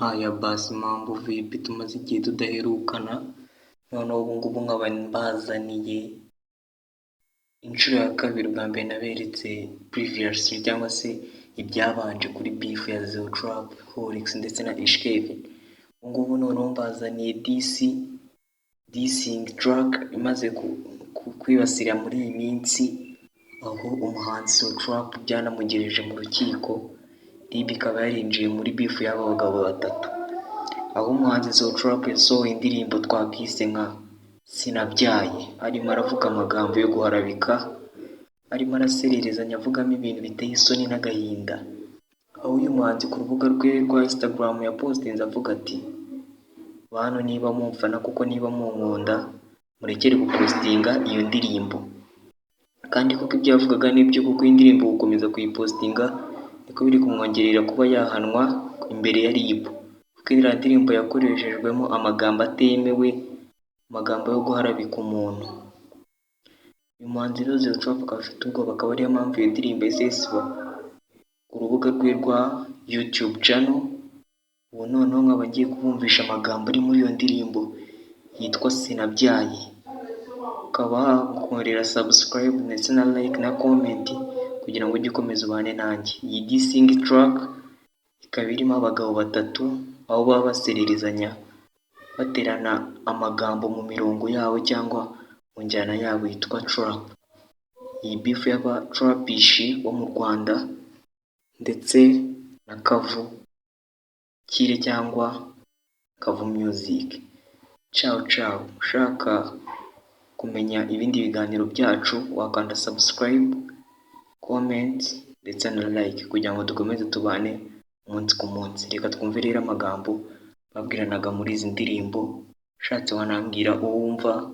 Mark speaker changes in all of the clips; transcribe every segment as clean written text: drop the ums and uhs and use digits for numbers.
Speaker 1: Haya basi mambo vipi, tumaze igihe tudaherukana, noneho ubu ngubu nkaba mbazaniye inshuro ya kabiri. Bwa mbere naberetse previously cyangwa se ibyabanje kuri beef ya Zeo Trap, Horix ndetse na Ish Kevin. Ubu ngubu noneho mbazaniye dissing track imaze kwibasira muri iyi minsi, aho umuhanzi Zeo Trap byanamugereje mu rukiko. RIB ikaba yarinjiye muri beef y'aba bagabo batatu, aho umuhanzi Zeo Trap yasohoye indirimbo twakise nka Sinabyaye, arimo aravuga amagambo yo guharabika, arimo arasererezanya avugamo ibintu biteye isoni n'agahinda. Aho uyu muhanzi ku rubuga rwe rwa Instagram yapostinze avuga ati: bantu niba mumfana kuko niba munkunda murekere gupostinga iyo ndirimbo. Kandi koko ibyo yavugaga nibyo, kuko indirimbo gukomeza kuyipostinga niko biri kumwongerera kuba yahanwa imbere ya RIB, kuko iriya ndirimbo yakoreshejwemo amagambo atemewe, amagambo yo guharabika umuntu. Uyu muhanzi rero Zeo Trap akaba afite ubwoba, akaba ariyo mpamvu iyo ndirimbo yahise isiba ku rubuga rwe rwa YouTube channel. Ubu noneho nkaba ngiye kubumvisha amagambo ari muri iyo ndirimbo yitwa Sinabyaye. Ukaba wakorera subscribe ndetse na like na comment kugira ngo ujye ukomeza ubane nanjye. Iyi dissing track ikaba irimo abagabo batatu, aho baba basererezanya baterana amagambo mu mirongo yabo cyangwa mu njyana yabo yitwa trap. Iyi beef y'aba trapishi bo mu Rwanda ndetse na Kavu Kire cyangwa Kavu Music. Ciao. Ushaka kumenya ibindi biganiro byacu wakanda subscribe, comment ndetse na like kugira ngo dukomeze tubane umunsi ku munsi. Reka twumve rero amagambo babwiranaga muri izi ndirimbo. Ushatse wanambwira uwumva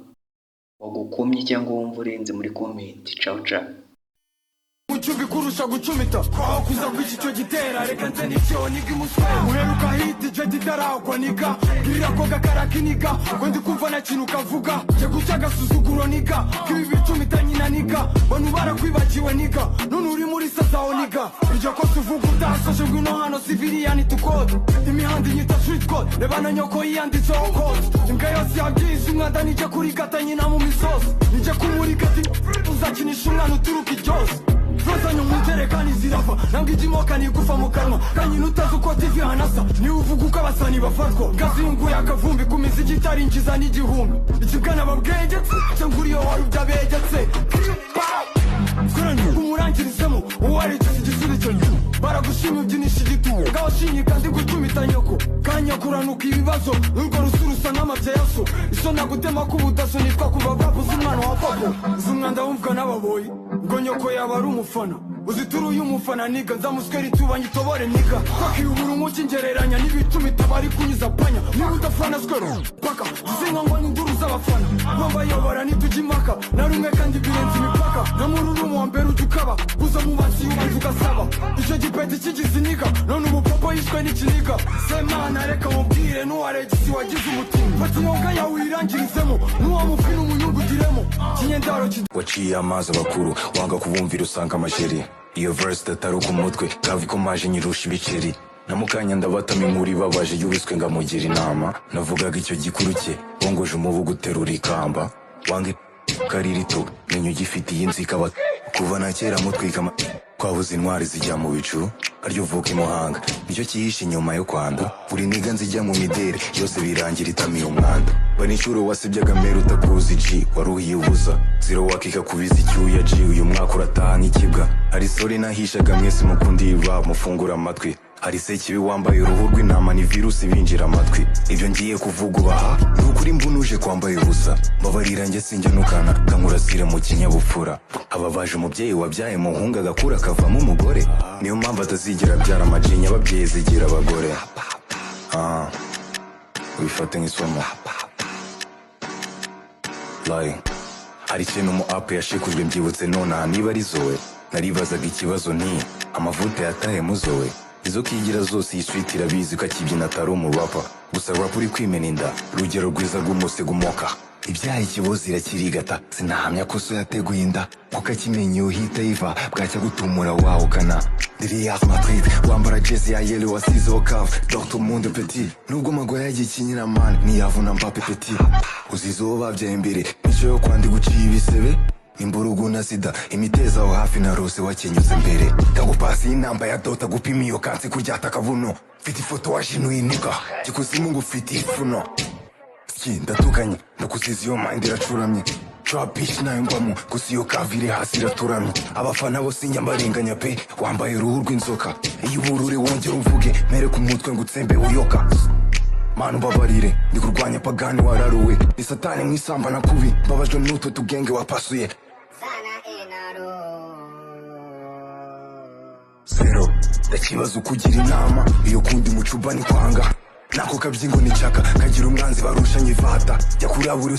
Speaker 1: wagukomye cyangwa wumva urenze muri comment. Ciao.
Speaker 2: Mucumbi kurusha gucumita aho kuza kwiki cyo gitera, reka nze nicyo niga umuswe uheruka hiti cyo gitaragwa niga girira ko gakarakiniga ngo ndi kumva na kintu kavuga cyo guca gasuzuguro niga kibi bicumita nyina niga bantu barakwibagiwe niga none uri muri sazaho niga iryo ko tuvuga udasoje ngwino hano civilian tukode imihanda nyita street code reba na nyoko yanditseho code imbwa yose yabyize umwanda nije kuri gata nyina mu misozi nije kumuri gati uzakinisha umwana uturuka iryose Fazanyo munterekani zirafa nambwa ijimoka nigufa mu kanwa kanyina utazi uko TV hanasa niwe uvuga uko abasani bafatwa gaziyunguye akavumbi ku miziki itarinjiza n'igihumbi ikibwana babwegetse cyangwa uriyo wari ubyabegetse umurangirizemo uwaregeze igisubizo baragushima ubyinisha igitugu ngaho shinyi kandi gucumita nyoko kanyakuranuka ibibazo urwo rusurusa nk'amabya yaso iso nagutema k'ubudaso nitwa kuva babuze umwana wa papo uzi umwanda wumvwa n'ababoyi ngo nyoko yaba ari umufana uzituruye umufana niga nzamuswera itubanye itobore niga kwakiyubura umuki ngereranya n'ibicumita bari kunyuza panya niba udafana swero paka uzinga ngo n'induru z'abafana bambayobora nitujya impaka na rumwe kandi birenze imipaka no muri urumu wa mbere ujya ukaba uza mu bansi y'ubanza ugasaba icyo gipeti kigize niga none umupapa yishwe n'ikiniga semana reka mubwire n'uwaregisi wagize umutima fata inyonga yawe uyirangirizemo n'uwamufina umunyungugiremo kinyendaro
Speaker 3: waciye amazi abakuru wanga kubumvira usanga amajeri iyo verse dataruka umutwe kavi ko maje nyirusha ibiceri namukanya ndabatama inkuru ibabaje yubiswe ngamugira inama navugaga icyo gikuru cye bongoje umubu guterura ikamba wange karirito menyo gifitiye inzika kuva na kera mutwika kwabuze intwari zijya mu bicu aryo uvuka imuhanga nicyo kihishe inyuma yo kwanda buri niga nzijya mu mideri yose birangira itamiye umwanda banishuro wasibyaga mera utakuzi G waruhiye ubuza zero wakika kubiza icyuya G uyu mwaka urataha nk'ikibwa hari sori nahishaga mwese mukundi rap mufungura amatwi hari se kibi wambaye uruhu rw'intama ni virusi binjira amatwi ibyo ngiye kuvuga ubaha ni ukuri mbunuje kwambaye ubusa mbabarira njye sinjya nukana kankurasire mu kinyabupfura ababaje umubyeyi wabyaye muhungu agakura akavamo umugore niyo mpamvu atazigera abyara amajinya ababyeyi zigira abagore ubifate nk'isomo hari ikintu mu apu yashikujwe mbyibutse nonaha niba ari zowe naribazaga ikibazo nti amavuta yatahe mu zowe izo kigira zose iyi street irabizi ko akibyina atari umurapa gusa rap uri kwimena inda rugero rwiza rw'umuse gumoka ibyaha ikibozi irakirigata sinahamya ko so yateguye inda kuko akimenye uhita yiva bwacya gutumura wahukana Real Madrid wambara jezi ya yellow wasizeho cave Dr Monde Petit nubwo magoya yagiye kinyina man ntiyavuna Mbappe Petit uzizeho babyaye imbere mico yo kwandi guciye ibisebe imburugu na sida imiteza aho hafi na rose wakenyuze mbere kagupasi inamba ya dota gupima iyo kansi kuryata akabuno mfite ifoto wajinuye niga gikuzimu ngufite ifuno ndatukanye ndakuziza iyo mind iracuramye Trap bitch nayo mbamo gusa iyo kavire hasi iraturamye abafana bose njya mbarenganya pe wambaye uruhu rw'inzoka iyo uburure wongera uvuge mere ku mutwe ngo utsembe uyoka manu babarire ndi kurwanya pagani wararuwe ni satani mwisamba na kubi mbabajwe n'utwo tugenge wapasuye zero ndakibaza ukugira inama iyo kundi mucuba ni kwanga nako kabyingo ni chaka kagira umwanzi barushanye ivata jya kurabura